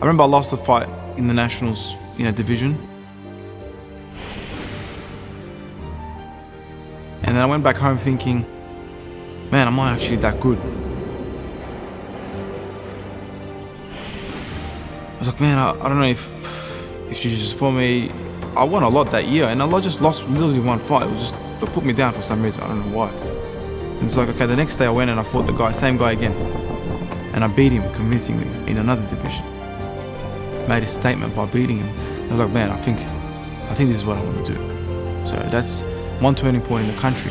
I remember I lost the fight in the Nationals in a division. And then I went back home thinking, man, am I actually that good? I was like, man, I don't know if Jiu-Jitsu for me. I won a lot that year, and I just lost literally one fight. It was just, they put me down for some reason, I don't know why. And it's like, okay, the next day I went and I fought the same guy again. And I beat him convincingly in another division. Made a statement by beating him. I was like, man, I think this is what I want to do. So that's one turning point in the country.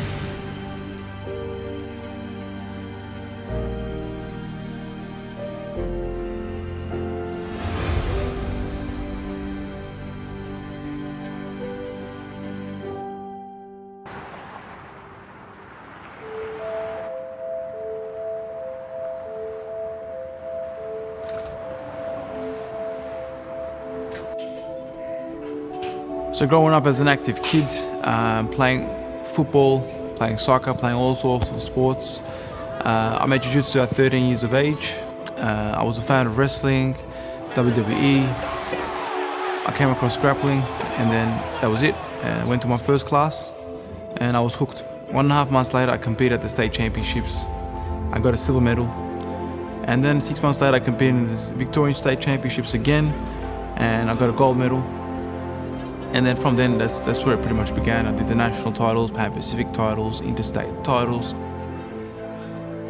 So growing up as an active kid, playing football, playing soccer, playing all sorts of sports. I made Jiu-Jitsu at 13 years of age. I was a fan of wrestling, WWE. I came across grappling, and then that was it. Went to my first class and I was hooked. 1.5 months later, I competed at the state championships. I got a silver medal. And then 6 months later, I competed in the Victorian state championships again, and I got a gold medal. And then from then, that's where it pretty much began. I did the national titles, Pan Pacific titles, interstate titles.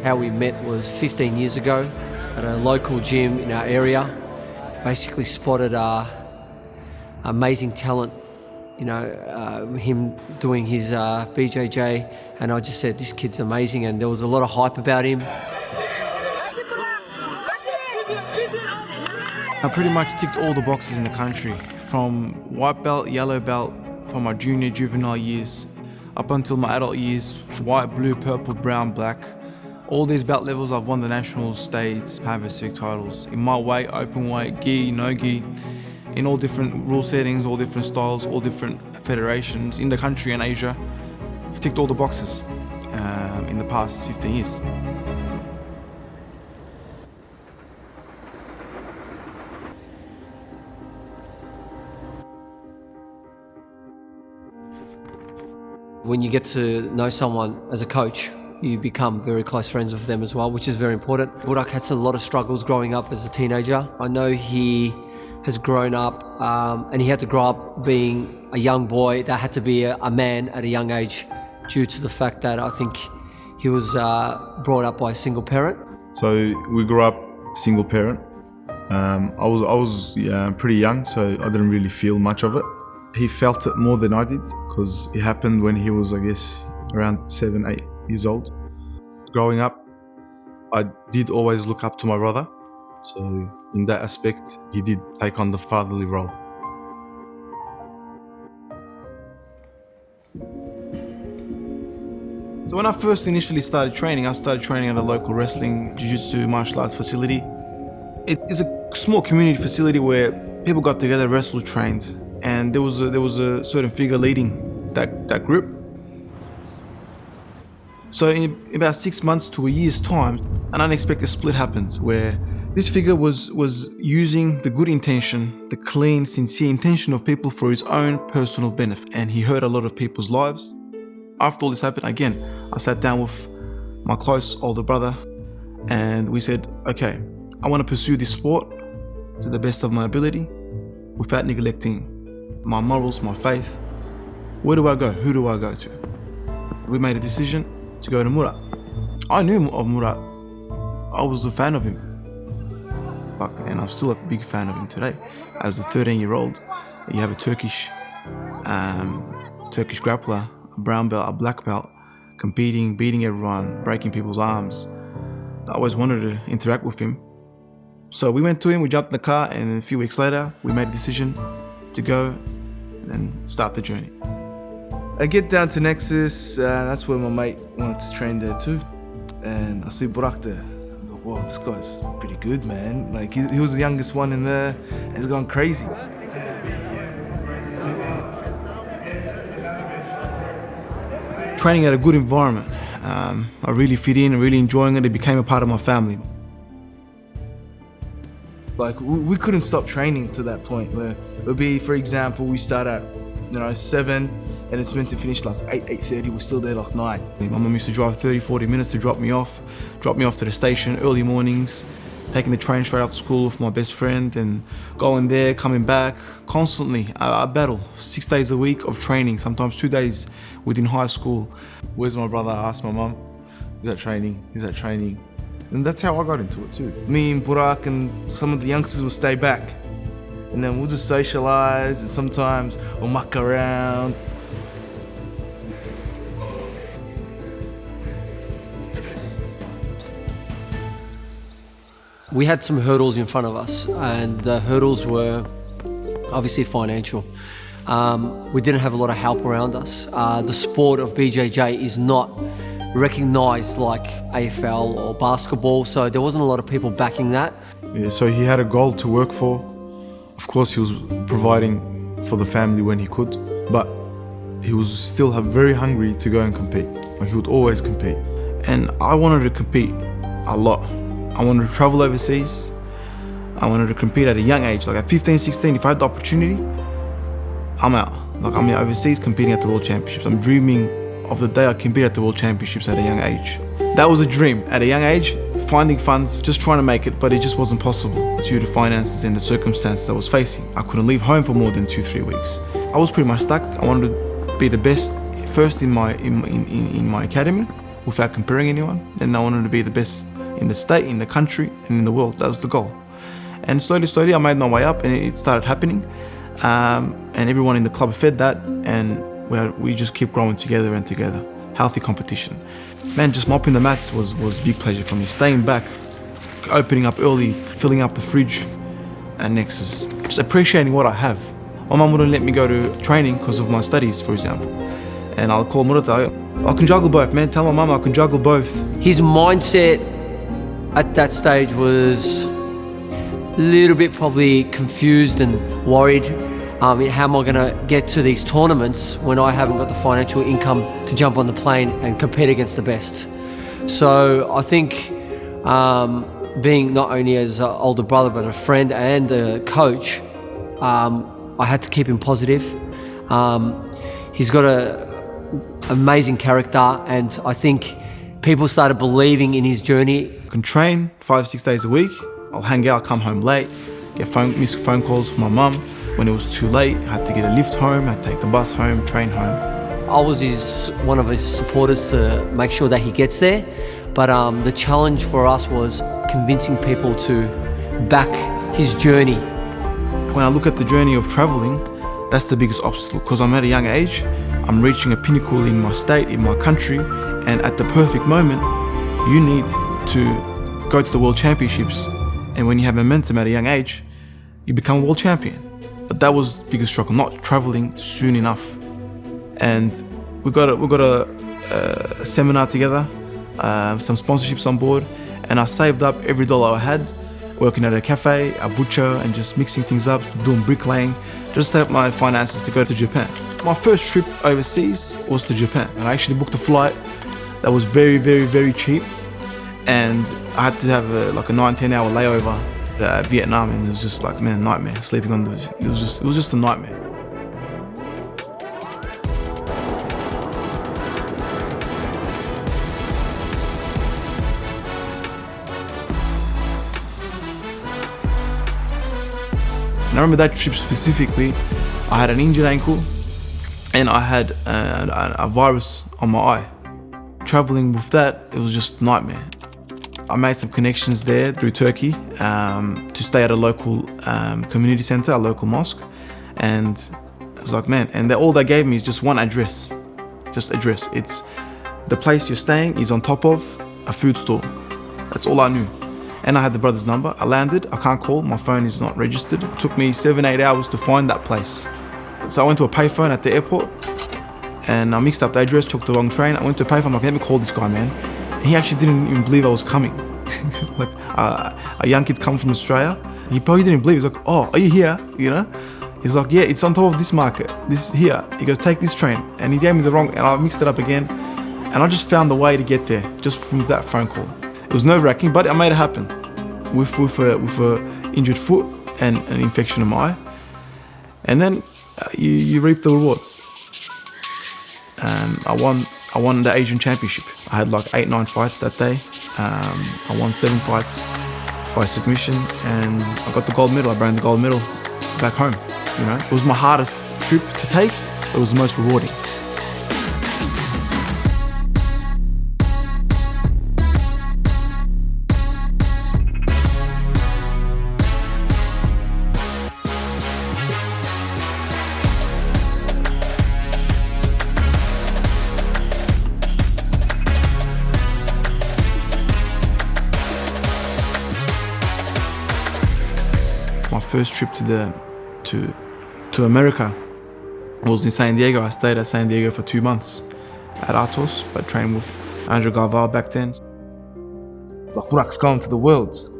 How we met was 15 years ago at a local gym in our area. Basically spotted amazing talent, him doing his BJJ, and I just said, this kid's amazing, and there was a lot of hype about him. I pretty much ticked all the boxes in the country, from white belt, yellow belt, from my junior, juvenile years, up until my adult years, white, blue, purple, brown, black. All these belt levels, I've won the national, states, Pan Pacific titles. In my weight, open weight, gi, no gi, in all different rule settings, all different styles, all different federations in the country and Asia. I've ticked all the boxes in the past 15 years. When you get to know someone as a coach, you become very close friends with them as well, which is very important. Burak had a lot of struggles growing up as a teenager. I know he has grown up and he had to grow up being a young boy that had to be a man at a young age due to the fact that I think he was brought up by a single parent. So we grew up single parent. I was pretty young, so I didn't really feel much of it. He felt it more than I did because it happened when he was, I guess, around 7, 8 years old. Growing up, I did always look up to my brother. So in that aspect, he did take on the fatherly role. So when I first initially started training, I started training at a local wrestling, jiu-jitsu, martial arts facility. It is a small community facility where people got together, wrestled, trained. And there was a certain figure leading that group. So in about 6 months to a year's time, an unexpected split happens where this figure was using the good intention, the clean, sincere intention of people for his own personal benefit, and he hurt a lot of people's lives. After all this happened, again, I sat down with my close older brother and we said, okay, I want to pursue this sport to the best of my ability without neglecting my morals, my faith. Where do I go? Who do I go to? We made a decision to go to Murat. I knew of Murat. I was a fan of him. And I'm still a big fan of him today. As a 13-year-old, you have a Turkish grappler, a brown belt, a black belt, competing, beating everyone, breaking people's arms. I always wanted to interact with him. So we went to him, we jumped in the car, and a few weeks later, we made a decision to go and start the journey. I get down to Nexus, that's where my mate wanted to train there too. And I see Burak there. I go, whoa, this guy's pretty good, man. Like, he was the youngest one in there, and he's going crazy. Training at a good environment. I really fit in, really enjoying it. It became a part of my family. Like we couldn't stop training to that point where it would be, for example, we start at 7 and it's meant to finish like 8:30. We're still there like 9. My mum used to drive 30-40 minutes to drop me off to the station early mornings, taking the train straight after school with my best friend and going there, coming back constantly. I battle 6 days a week of training, sometimes 2 days within high school. Where's my brother? I asked my mum, is that training? Is that training? And that's how I got into it too. Me and Burak and some of the youngsters will stay back, and then we'll just socialise, and sometimes we'll muck around. We had some hurdles in front of us, and the hurdles were obviously financial. We didn't have a lot of help around us. The sport of BJJ is not recognised like AFL or basketball, so there wasn't a lot of people backing that. Yeah, so he had a goal to work for. Of course, he was providing for the family when he could, but he was still very hungry to go and compete. Like, he would always compete. And I wanted to compete a lot. I wanted to travel overseas. I wanted to compete at a young age. Like at 15, 16, if I had the opportunity, I'm out. Like I'm overseas competing at the World Championships. I'm dreaming of the day I compete at the World Championships at a young age. That was a dream. At a young age, finding funds, just trying to make it, but it just wasn't possible due to finances and the circumstances I was facing. I couldn't leave home for more than 2-3 weeks. I was pretty much stuck. I wanted to be the best first in my academy without comparing anyone. Then I wanted to be the best in the state, in the country, and in the world. That was the goal. And slowly, I made my way up, and it started happening. And everyone in the club fed that, and we just keep growing together and together. Healthy competition. Man, just mopping the mats was a big pleasure for me. Staying back, opening up early, filling up the fridge, and next is just appreciating what I have. My mum wouldn't let me go to training because of my studies, for example. And I'll call Murata, I can juggle both, man. Tell my mum I can juggle both. His mindset at that stage was a little bit probably confused and worried. How am I going to get to these tournaments when I haven't got the financial income to jump on the plane and compete against the best? So I think being not only as an older brother but a friend and a coach, I had to keep him positive. He's got an amazing character, and I think people started believing in his journey. I can train 5-6 days a week. I'll hang out, come home late, get missed phone calls from my mum. When it was too late, I had to get a lift home, I had to take the bus home, train home. I was one of his supporters to make sure that he gets there, but the challenge for us was convincing people to back his journey. When I look at the journey of traveling, that's the biggest obstacle, because I'm at a young age, I'm reaching a pinnacle in my state, in my country, and at the perfect moment, you need to go to the World Championships, and when you have momentum at a young age, you become a world champion. But that was the biggest struggle, not traveling soon enough. And we got a seminar together, some sponsorships on board, and I saved up every dollar I had, working at a cafe, a butcher, and just mixing things up, doing bricklaying, just save up my finances to go to Japan. My first trip overseas was to Japan, and I actually booked a flight that was very, very, very cheap, and I had to have a 9-10 hour layover. Vietnam, and it was just like, man, a nightmare. Sleeping on it was just a nightmare. And I remember that trip specifically. I had an injured ankle, and I had a virus on my eye. Traveling with that, it was just a nightmare. I made some connections there through Turkey to stay at a local community center, a local mosque. And I was like, man, and all they gave me is just one address. Just address. It's the place you're staying is on top of a food store. That's all I knew. And I had the brother's number. I landed, I can't call, my phone is not registered. It took me 7-8 hours to find that place. So I went to a payphone at the airport, and I mixed up the address, took the wrong train. I went to a payphone, I'm like, let me call this guy, man. He actually didn't even believe I was coming. Like a young kid come from Australia. He probably didn't believe. He's like, oh, are you here? You know? He's like, yeah, it's on top of this market. This here. He goes, take this train. And he gave me the wrong, and I mixed it up again. And I just found the way to get there just from that phone call. It was nerve-wracking, but I made it happen with a injured foot and an infection in my eye. And then you reap the rewards. I won the Asian Championship. I had like 8-9 fights that day. I won 7 fights by submission, and I got the gold medal. I brought the gold medal back home. You know, it was my hardest trip to take. It was the most rewarding. My first trip to America was in San Diego. I stayed at San Diego for 2 months at Atos, but trained with Andrew Garval back then. Like, Burak's going to the Worlds.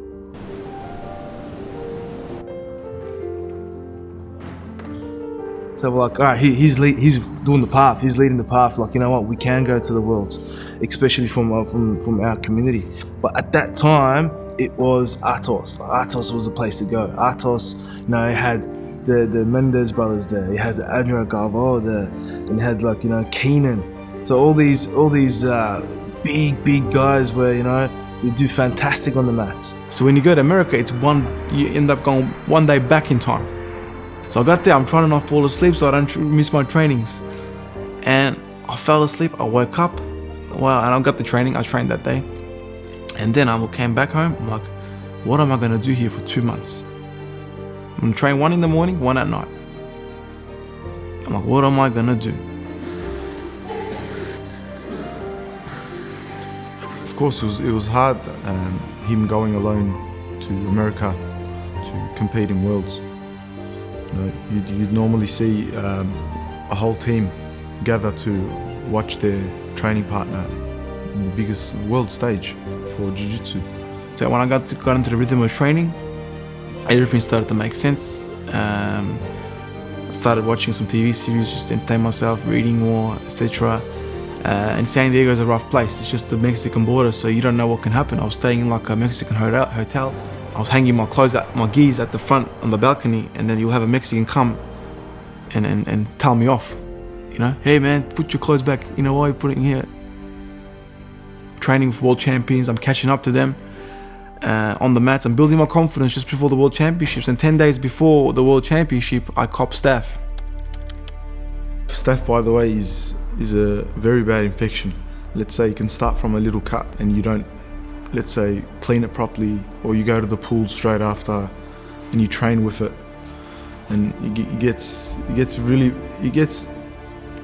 So we're like, all right, he's doing the path. He's leading the path. Like, you know what? We can go to the Worlds, especially from our community. But at that time, it was Atos. Atos was the place to go. Atos, you know, had the Mendes brothers there. You had the Admiral Garval there, and had, like, you know, Keenan. So all these big guys where, you know, they do fantastic on the mats. So when you go to America, you end up going 1 day back in time. So I got there, I'm trying to not fall asleep so I don't miss my trainings. And I fell asleep, I woke up, and I got the training, I trained that day. And then I came back home, I'm like, what am I gonna do here for 2 months? I'm gonna train 1 in the morning, 1 at night. I'm like, what am I gonna do? Of course, it was hard, him going alone to America to compete in Worlds. You know, you'd normally see a whole team gather to watch their training partner in the biggest world stage for Jiu-Jitsu. So when I got into the rhythm of training, everything started to make sense. I started watching some TV series just to entertain myself, reading more, etc. And San Diego is a rough place. It's just the Mexican border, so you don't know what can happen. I was staying in like a Mexican hotel. I was hanging my clothes, my gears at the front on the balcony, and then you'll have a Mexican come and tell me off. You know, hey man, put your clothes back. You know, why are you putting it here? Training with world champions, I'm catching up to them on the mats. I'm building my confidence just before the world championships. And 10 days before the world championship, I cop staph. Staph, by the way, is a very bad infection. Let's say you can start from a little cut and you don't, let's say, clean it properly, or you go to the pool straight after and you train with it, and it gets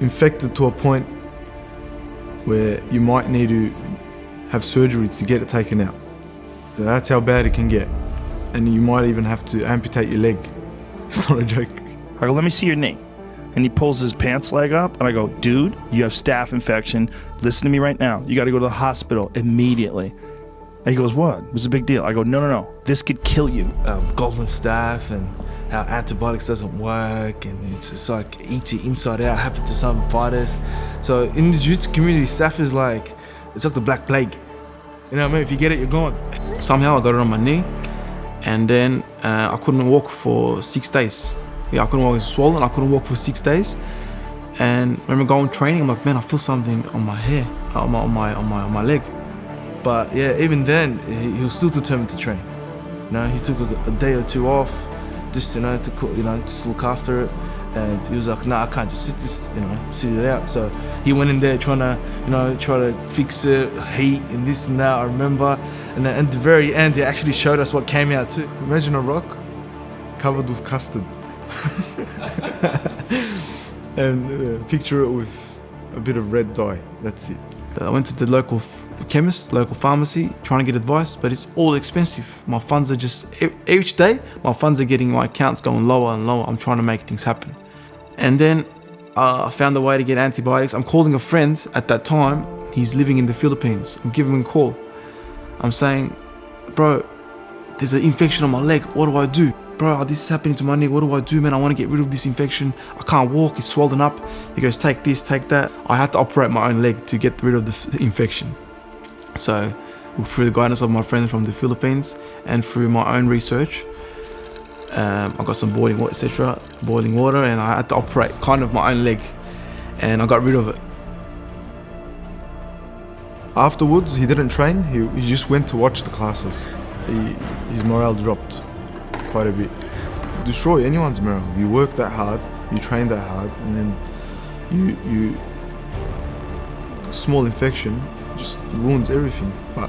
infected to a point where you might need to have surgery to get it taken out. So that's how bad it can get, and you might even have to amputate your leg. It's not a joke. I go, let me see your knee. And he pulls his pants leg up, and I go, dude, you have staph infection. Listen to me right now. You got to go to the hospital immediately. And he goes, what? It was a big deal. I go, no. This could kill you. Golden staph, and how antibiotics doesn't work, and it's just like eats you inside out. Happened to some fighters. So in the jiu-jitsu community, staph is like, it's like the black plague. You know what I mean? If you get it, you're gone. Somehow I got it on my knee, and then I couldn't walk for 6 days. Yeah, I couldn't walk. It was swollen. I couldn't walk for 6 days. And I remember going training. I'm like, man, I feel something on my hair, on my leg. But yeah, even then, he was still determined to train. You know, he took a day or 2 off, just just look after it. And he was like, nah, I can't just sit it out. So he went in there trying to fix it, heat and this and that. I remember. And then at the very end, he actually showed us what came out too. Imagine a rock covered with custard. And picture it with a bit of red dye. That's it. I went to the local chemist, local pharmacy, trying to get advice, but it's all expensive. My funds are just, each day, my funds are getting, my account's going lower and lower. I'm trying to make things happen. And then I found a way to get antibiotics. I'm calling a friend at that time. He's living in the Philippines. I'm giving him a call. I'm saying, bro, there's an infection on my leg. What do I do? Bro, this is happening to my knee. What do I do, man? I want to get rid of this infection. I can't walk. It's swollen up. He goes, take this, take that. I had to operate my own leg to get rid of the infection. So through the guidance of my friend from the Philippines and through my own research, I got some boiling water, etc. Boiling water, and I had to operate kind of my own leg, and I got rid of it. Afterwards, he didn't train. He just went to watch the classes. His morale dropped quite a bit. Destroy anyone's morale. You work that hard, you train that hard, and then you small infection just ruins everything. But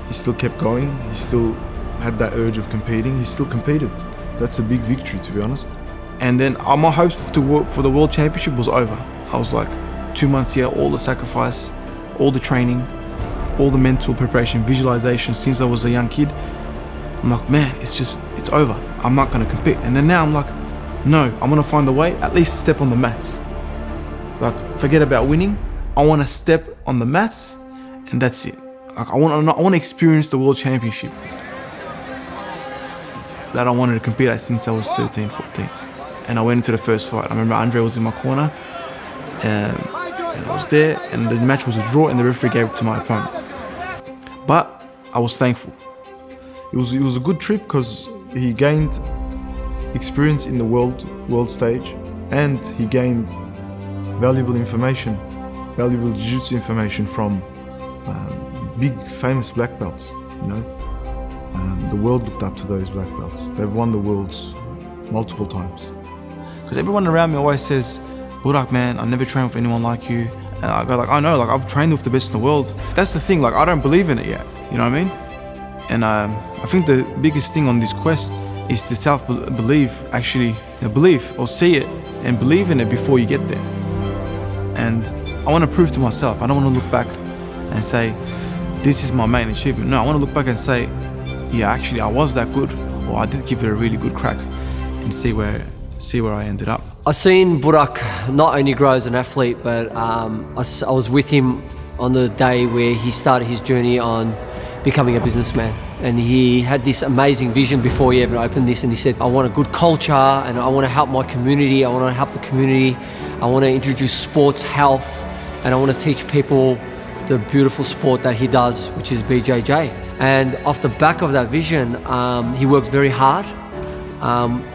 he still kept going. He still had that urge of competing. He still competed. That's a big victory, to be honest. And then my hopes for the World Championship was over. I was like 2 months here, all the sacrifice, all the training, all the mental preparation, visualization since I was a young kid. I'm like, man, it's over. I'm not gonna compete. And then now I'm like, no, I'm gonna find a way, at least step on the mats. Like, forget about winning. I wanna step on the mats, and that's it. Like, I wanna experience the World Championship that I wanted to compete at since I was 13, 14. And I went into the first fight. I remember Andre was in my corner, and I was there, and the match was a draw, and the referee gave it to my opponent. But I was thankful. It was a good trip because he gained experience in the world stage, and he gained valuable information, valuable jiu-jitsu information from big famous black belts. You know, the world looked up to those black belts. They've won the worlds multiple times. Because everyone around me always says, Burak, man, I never trained with anyone like you. And I go like, I know, like I've trained with the best in the world. That's the thing, like I don't believe in it yet, you know what I mean? And I think the biggest thing on this quest is to self-believe, actually believe or see it and believe in it before you get there. And I want to prove to myself, I don't want to look back and say, this is my main achievement. No, I want to look back and say, yeah, actually I was that good, or I did give it a really good crack, and see where I ended up. I've seen Burak not only grow as an athlete, but I was with him on the day where he started his journey on becoming a businessman. And he had this amazing vision before he ever opened this, and he said, I want a good culture, and I want to help my community, I want to help the community, I want to introduce sports, health, and I want to teach people the beautiful sport that he does, which is BJJ. And off the back of that vision, he worked very hard.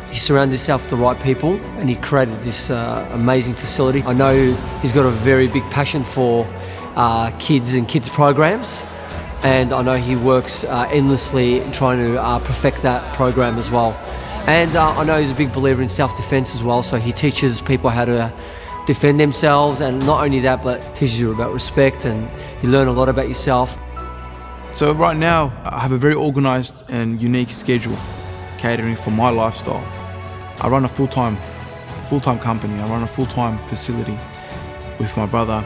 He surrounded himself with the right people, and he created this amazing facility. I know he's got a very big passion for kids and kids programs, and I know he works endlessly in trying to perfect that program as well. And I know he's a big believer in self-defense as well, so he teaches people how to defend themselves, and not only that, but teaches you about respect, and you learn a lot about yourself. So right now, I have a very organized and unique schedule catering for my lifestyle. I run a full-time company, I run a full-time facility with my brother,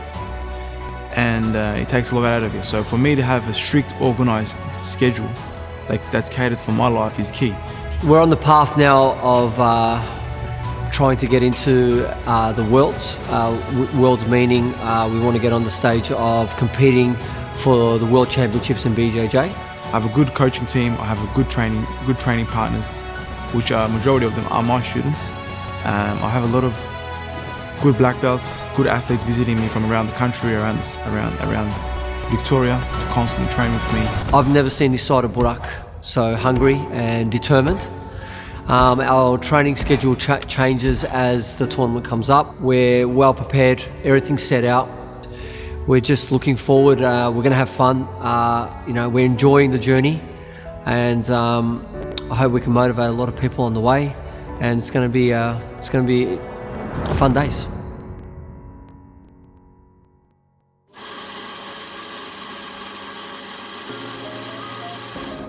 and it takes a lot out of you. So for me to have a strict, organized schedule that's catered for my life is key. We're on the path now of trying to get into the Worlds. Worlds meaning we want to get on the stage of competing for the World Championships in BJJ. I have a good coaching team, I have a good training partners, which majority of them are my students. I have a lot of good black belts, good athletes visiting me from around the country, around Victoria, to constantly train with me. I've never seen this side of Burak so hungry and determined. Our training schedule changes as the tournament comes up. We're well prepared, everything's set out. We're just looking forward. We're going to have fun. We're enjoying the journey, and I hope we can motivate a lot of people on the way. And it's going to be fun days.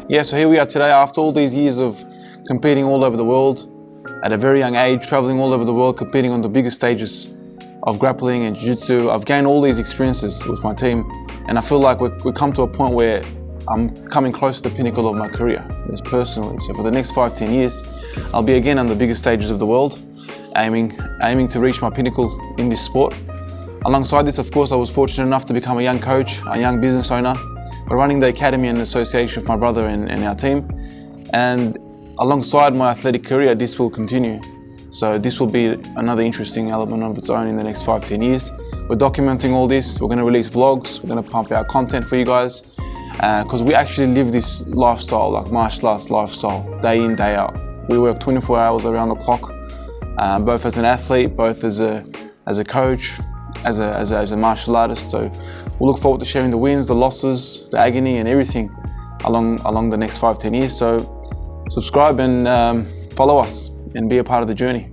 Yeah, so here we are today after all these years of competing all over the world, at a very young age, traveling all over the world, competing on the biggest stages of grappling and jiu-jitsu. I've gained all these experiences with my team, and I feel like we've come to a point where I'm coming close to the pinnacle of my career, just personally. So for the next 5-10 years, I'll be again on the biggest stages of the world, aiming to reach my pinnacle in this sport. Alongside this, of course, I was fortunate enough to become a young coach, a young business owner. We're running the academy and association with my brother and our team. And alongside my athletic career, this will continue. So this will be another interesting element of its own in the next 5-10 years. We're documenting all this. We're going to release vlogs. We're going to pump out content for you guys, because we actually live this lifestyle, like martial arts lifestyle, day in, day out. We work 24 hours around the clock, both as an athlete, both as a coach, as a martial artist. So we'll look forward to sharing the wins, the losses, the agony, and everything along the next 5-10 years. So subscribe and follow us and be a part of the journey.